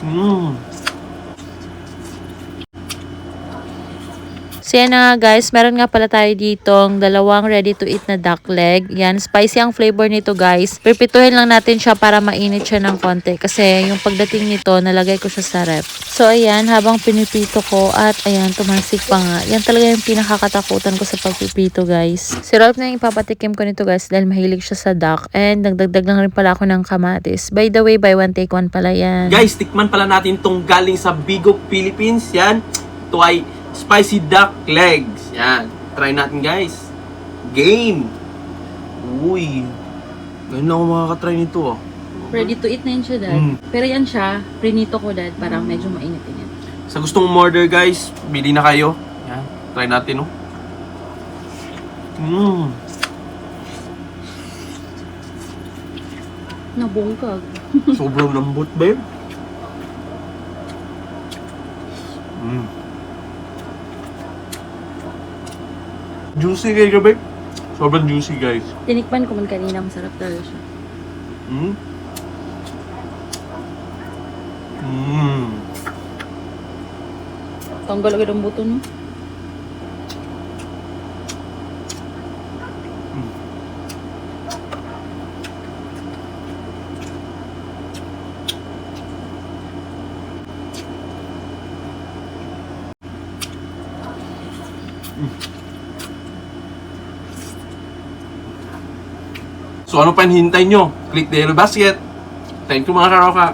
Mmm. So yan na nga guys, meron nga pala tayo ditong dalawang ready to eat na duck leg. Yan, spicy ang flavor nito guys. Pipituhin lang natin siya para mainit siya ng konti. Kasi yung pagdating nito, nalagay ko siya sa ref. So ayan, habang pinipito ko at ayan, tumasik pa nga. Yan talaga yung pinakakatakutan ko sa pagpipito guys. Si Rolf na yung ipapatikim ko nito guys dahil mahilig siya sa duck. And nagdagdag lang rin pala ako ng kamatis. By the way, buy one take one pala yan. Guys, tikman pala natin tong galing sa Bigog, Philippines. Yan. Ito ay spicy duck legs. Yan. Try natin guys. Game. Uy. Ngayon lang ako makakatry nito ah. Ready to eat na yun siya, Dad. Pero yan siya, prinito ko, Dad. Parang medyo mainit-init. Sa gustong umorder guys, bili na kayo. Yan. Try natin oh. Nabungkag. Sobrang lambot ba yun? Juicy kayo gabi. Sobrang juicy guys. Tinikman ko man kanina, masarap talaga siya. Tanggal agad ang buto, no? So ano pa hinihintay nyo? Click the yellow basket. Thank you mga karoka.